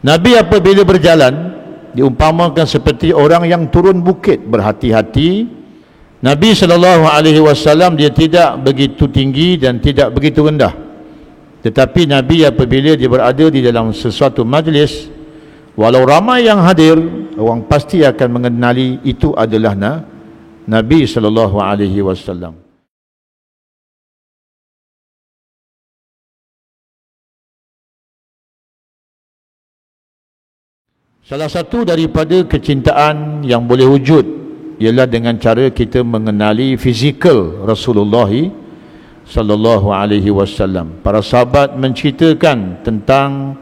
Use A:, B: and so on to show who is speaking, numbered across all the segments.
A: Nabi apabila berjalan diumpamakan seperti orang yang turun bukit, berhati-hati. Nabi SAW dia tidak begitu tinggi dan tidak begitu rendah, tetapi Nabi apabila dia berada di dalam sesuatu majlis, walau ramai yang hadir, orang pasti akan mengenali itu adalah Nabi SAW. Salah satu daripada kecintaan yang boleh wujud ialah dengan cara kita mengenali fizikal Rasulullah sallallahu alaihi wasallam. Para sahabat menceritakan tentang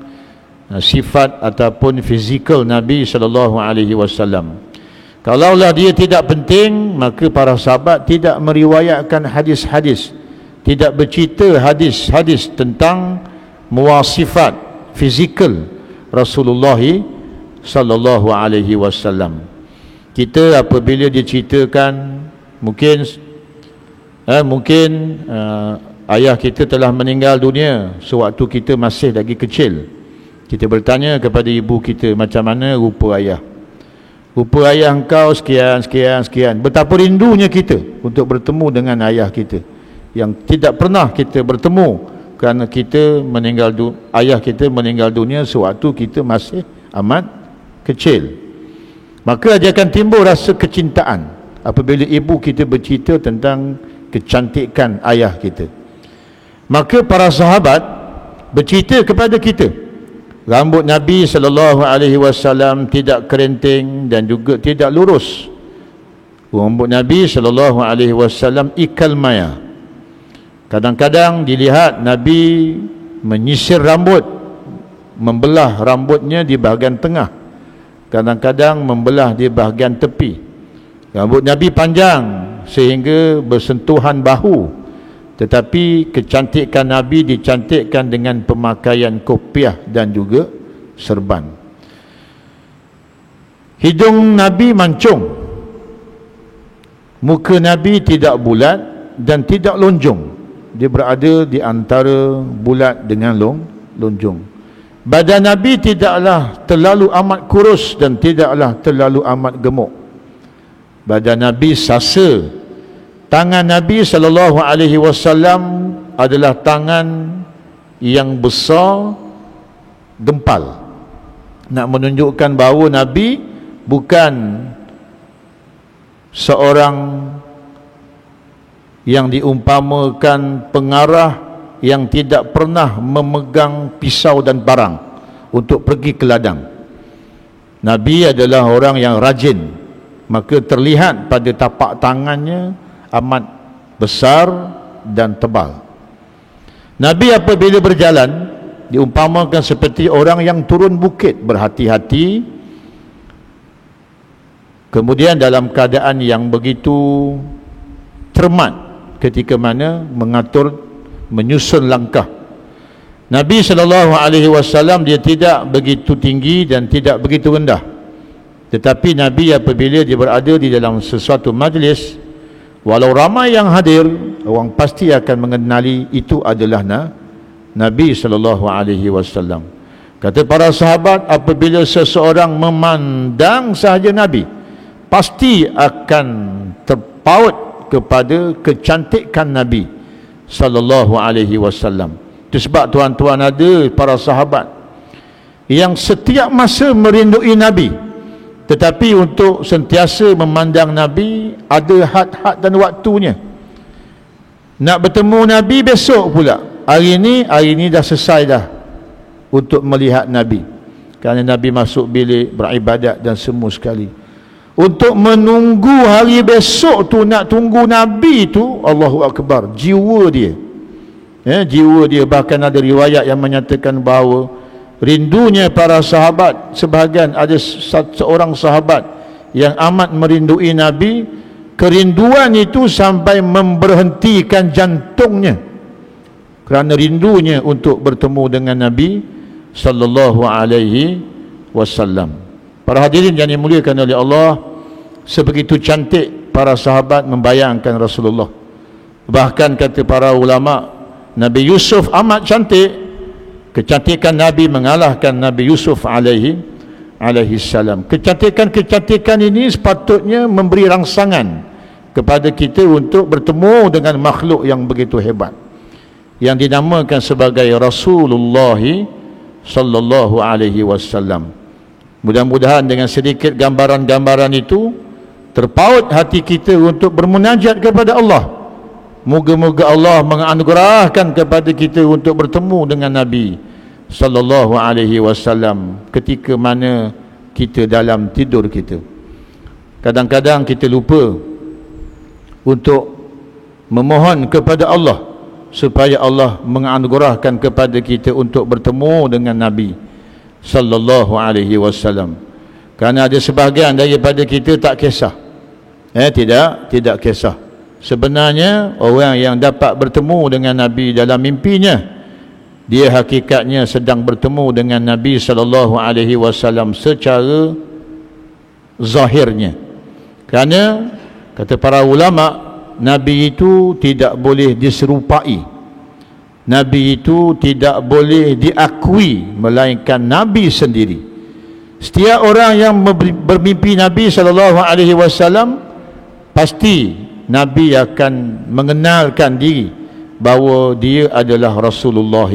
A: sifat ataupun fizikal Nabi sallallahu alaihi wasallam. Kalaulah dia tidak penting, maka para sahabat tidak meriwayatkan hadis-hadis, tidak bercerita hadis-hadis tentang muwasifat fizikal Rasulullah sallallahu alaihi wasallam. Kita apabila diceritakan mungkin ayah kita telah meninggal dunia sewaktu kita masih lagi kecil, kita bertanya kepada ibu kita, macam mana rupa ayah? Rupa ayah engkau sekian. Betapa rindunya kita untuk bertemu dengan ayah kita yang tidak pernah kita bertemu kerana ayah kita meninggal dunia sewaktu kita masih amat kecil. Maka dia akan timbul rasa kecintaan apabila ibu kita bercerita tentang kecantikan ayah kita. Maka para sahabat bercerita kepada kita, rambut Nabi SAW tidak kerinting dan juga tidak lurus. Rambut Nabi SAW ikal maya. Kadang-kadang dilihat Nabi menyisir rambut, membelah rambutnya di bahagian tengah, kadang-kadang membelah di bahagian tepi. Rambut Nabi panjang sehingga bersentuhan bahu, tetapi kecantikan Nabi dicantikkan dengan pemakaian kopiah dan juga serban. Hidung Nabi mancung, muka Nabi tidak bulat dan tidak lonjong. Dia berada di antara bulat dengan lonjong. Badan Nabi tidaklah terlalu amat kurus dan tidaklah terlalu amat gemuk. Badan Nabi sasa. Tangan Nabi SAW adalah tangan yang besar, gempal, nak menunjukkan bahawa Nabi bukan seorang yang diumpamakan pengarah yang tidak pernah memegang pisau dan parang untuk pergi ke ladang. Nabi adalah orang yang rajin, maka terlihat pada tapak tangannya amat besar dan tebal. Nabi apabila berjalan diumpamakan seperti orang yang turun bukit, berhati-hati, kemudian dalam keadaan yang begitu cermat ketika mana menyusun langkah. Nabi SAW dia tidak begitu tinggi dan tidak begitu rendah, tetapi Nabi apabila dia berada di dalam sesuatu majlis, walau ramai yang hadir, orang pasti akan mengenali itu adalah Nabi SAW. Kata para sahabat, apabila seseorang memandang sahaja Nabi, pasti akan terpaut kepada kecantikan Nabi SAW. Itu sebab tuan-tuan ada para sahabat yang setiap masa merindui Nabi, tetapi untuk sentiasa memandang Nabi ada had-had dan waktunya. Nak bertemu Nabi besok pula, hari ini dah selesai dah untuk melihat Nabi, kerana Nabi masuk bilik beribadat dan semua sekali. Untuk menunggu hari besok tu, nak tunggu Nabi tu, Allahu Akbar, jiwa dia, jiwa dia. Bahkan ada riwayat yang menyatakan bahawa rindunya para sahabat, sebahagian ada seorang sahabat yang amat merindui Nabi, kerinduan itu sampai memberhentikan jantungnya kerana rindunya untuk bertemu dengan Nabi sallallahu alaihi wasallam. Para hadirin yang dimuliakan oleh Allah, sebegitu cantik para sahabat membayangkan Rasulullah. Bahkan kata para ulama, Nabi Yusuf amat cantik, Kecantikan Nabi mengalahkan Nabi Yusuf alaihi salam. Kecantikan ini sepatutnya memberi rangsangan kepada kita untuk bertemu dengan makhluk yang begitu hebat, yang dinamakan sebagai Rasulullah sallallahu alaihi wasallam. Mudah-mudahan dengan sedikit gambaran-gambaran itu terpaut hati kita untuk bermunajat kepada Allah. Moga-moga Allah menganugerahkan kepada kita untuk bertemu dengan Nabi sallallahu alaihi wasallam ketika mana kita dalam tidur kita. Kadang-kadang kita lupa untuk memohon kepada Allah supaya Allah menganugerahkan kepada kita untuk bertemu dengan Nabi sallallahu alaihi wasallam. Kerana ada sebahagian daripada kita tak kisah. Tidak kisah. Sebenarnya orang yang dapat bertemu dengan Nabi dalam mimpinya, dia hakikatnya sedang bertemu dengan Nabi sallallahu alaihi wasallam secara zahirnya. Kerana kata para ulama, Nabi itu tidak boleh diserupai, Nabi itu tidak boleh diakui, melainkan Nabi sendiri. Setiap orang yang bermimpi Nabi sallallahu alaihi wasallam, pasti Nabi akan mengenalkan diri bahawa dia adalah Rasulullah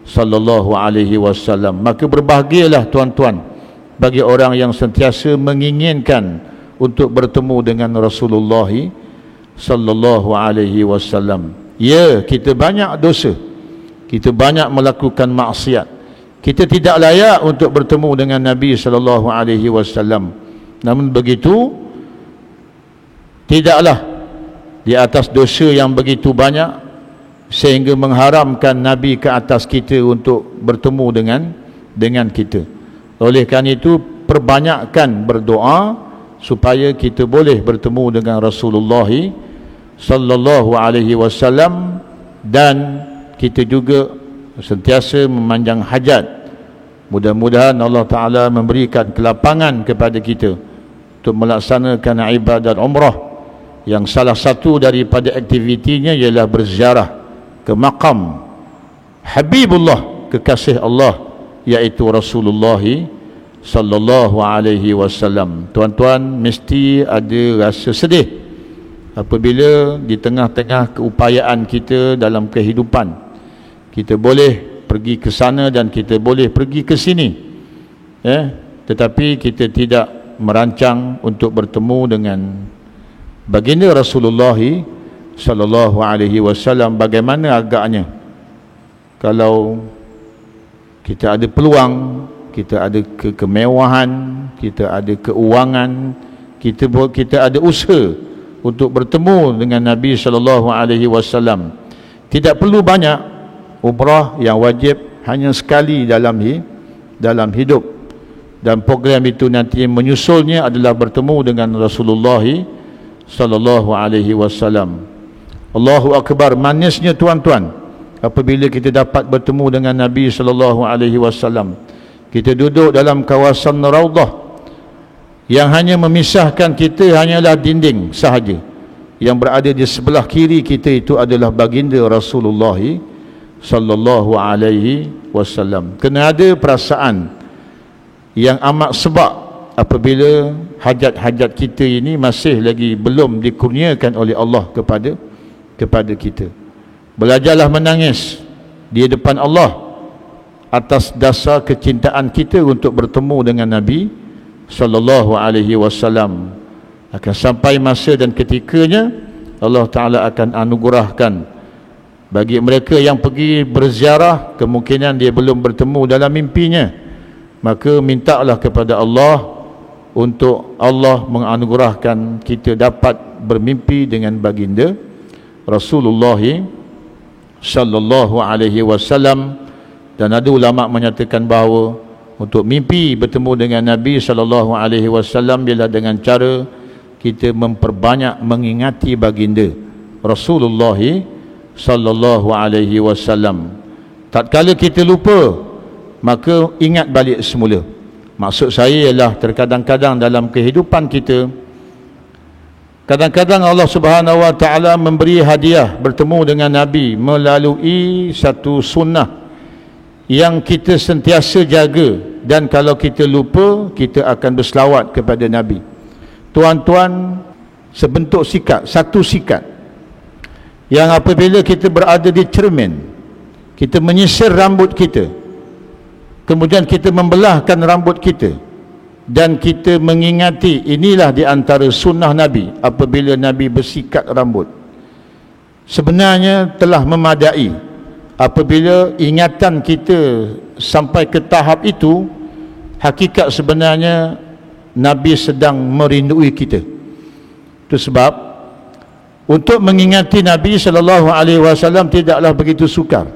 A: sallallahu alaihi wasallam. Maka berbahagialah tuan-tuan bagi orang yang sentiasa menginginkan untuk bertemu dengan Rasulullah sallallahu alaihi wasallam. Ya, kita banyak dosa, kita banyak melakukan maksiat, kita tidak layak untuk bertemu dengan Nabi sallallahu alaihi wasallam. Namun begitu, tidaklah di atas dosa yang begitu banyak sehingga mengharamkan Nabi ke atas kita untuk bertemu dengan kita. Oleh kerana itu, perbanyakkan berdoa supaya kita boleh bertemu dengan Rasulullah sallallahu alaihi wasallam, dan kita juga sentiasa memanjang hajat. Mudah-mudahan Allah Ta'ala memberikan kelapangan kepada kita untuk melaksanakan ibadat umrah, yang salah satu daripada aktivitinya ialah berziarah ke makam Habibullah, kekasih Allah, iaitu Rasulullah sallallahu alaihi wasallam. Tuan-tuan mesti ada rasa sedih apabila di tengah-tengah keupayaan kita dalam kehidupan, kita boleh pergi ke sana dan kita boleh pergi ke sini, tetapi kita tidak merancang untuk bertemu dengan baginda Rasulullah sallallahu alaihi wasallam. Bagaimana agaknya kalau kita ada peluang, kita ada kemewahan, kita ada keuangan, kita ada usaha untuk bertemu dengan Nabi sallallahu alaihi wasallam. Tidak perlu banyak, umrah yang wajib hanya sekali dalam hidup, dan program itu nanti menyusulnya adalah bertemu dengan Rasulullah sallallahu alaihi wasallam. Allahu akbar, manisnya tuan-tuan apabila kita dapat bertemu dengan Nabi sallallahu alaihi wasallam. Kita duduk dalam kawasan Raudhah yang hanya memisahkan kita hanyalah dinding sahaja. Yang berada di sebelah kiri kita itu adalah baginda Rasulullah sallallahu alaihi wasallam. Kena ada perasaan yang amat sebab apabila hajat-hajat kita ini masih lagi belum dikurniakan oleh Allah kepada kita. Belajarlah menangis di depan Allah atas dasar kecintaan kita untuk bertemu dengan Nabi sallallahu alaihi wasallam. Akan sampai masa dan ketikanya Allah Ta'ala akan anugerahkan bagi mereka yang pergi berziarah, kemungkinan dia belum bertemu dalam mimpinya, maka mintalah kepada Allah untuk Allah menganugerahkan kita dapat bermimpi dengan baginda Rasulullah sallallahu alaihi wasallam. Dan ada ulama menyatakan bahawa untuk mimpi bertemu dengan Nabi sallallahu alaihi wasallam ialah dengan cara kita memperbanyak mengingati baginda Rasulullah sallallahu alaihi wasallam. Tatkala kita lupa, maka ingat balik semula. Maksud saya ialah terkadang-kadang dalam kehidupan kita, kadang-kadang Allah Subhanahu wa taala memberi hadiah bertemu dengan Nabi melalui satu sunnah yang kita sentiasa jaga, dan kalau kita lupa kita akan berselawat kepada Nabi. Tuan-tuan, sebentuk sikat, satu sikat yang apabila kita berada di cermin, kita menyisir rambut kita, kemudian kita membelahkan rambut kita, dan kita mengingati, inilah di antara sunnah Nabi apabila Nabi bersikat rambut, sebenarnya telah memadai. Apabila ingatan kita sampai ke tahap itu, hakikat sebenarnya Nabi sedang merindui kita. Itu sebab untuk mengingati Nabi SAW tidaklah begitu sukar.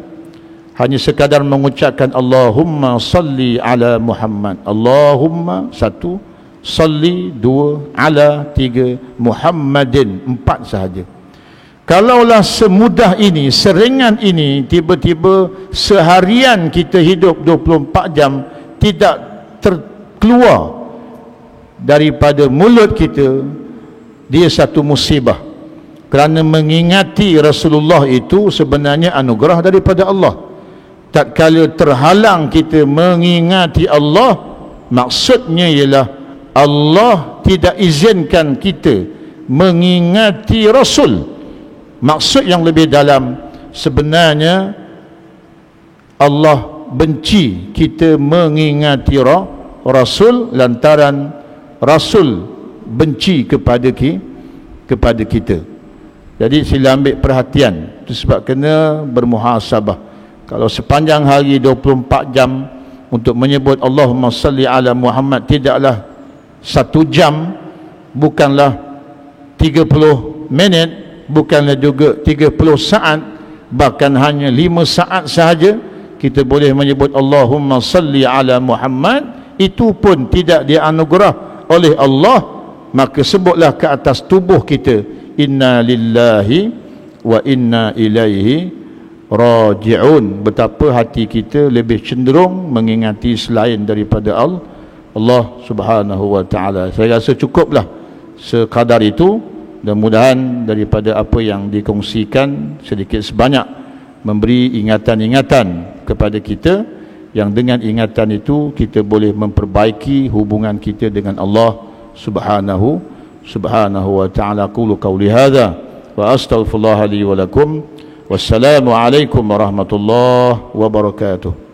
A: Hanya sekadar mengucapkan Allahumma salli ala Muhammad. Allahumma, satu, salli, dua, ala, tiga, Muhammadin, empat sahaja. Kalaulah semudah ini, seringan ini, tiba-tiba seharian kita hidup 24 jam tidak terkeluar daripada mulut kita, dia satu musibah. Kerana mengingati Rasulullah itu sebenarnya anugerah daripada Allah. Tatkala terhalang kita mengingati Allah, maksudnya ialah Allah tidak izinkan kita mengingati Rasul. Maksud yang lebih dalam, sebenarnya Allah benci kita mengingati Rasul lantaran Rasul benci kepada kita. Jadi sila ambil perhatian. Itu sebab kena bermuhasabah. Kalau sepanjang hari 24 jam untuk menyebut Allahumma salli ala Muhammad tidaklah 1 jam, bukanlah 30 minit, bukanlah juga 30 saat, bahkan hanya 5 saat sahaja kita boleh menyebut Allahumma salli ala Muhammad, itu pun tidak dianugerah oleh Allah, maka sebutlah ke atas tubuh kita, inna lillahi wa inna ilaihi raji'un. Betapa hati kita lebih cenderung mengingati selain daripada Allah subhanahu wa ta'ala. Saya rasa cukuplah sekadar itu. Mudah-mudahan daripada apa yang dikongsikan sedikit sebanyak memberi ingatan-ingatan kepada kita, yang dengan ingatan itu kita boleh memperbaiki hubungan kita dengan Allah subhanahu wa ta'ala. Qulu qawli hadha wa astaghfirullah li wa lakum. Wassalamu alaikum warahmatullahi wabarakatuh.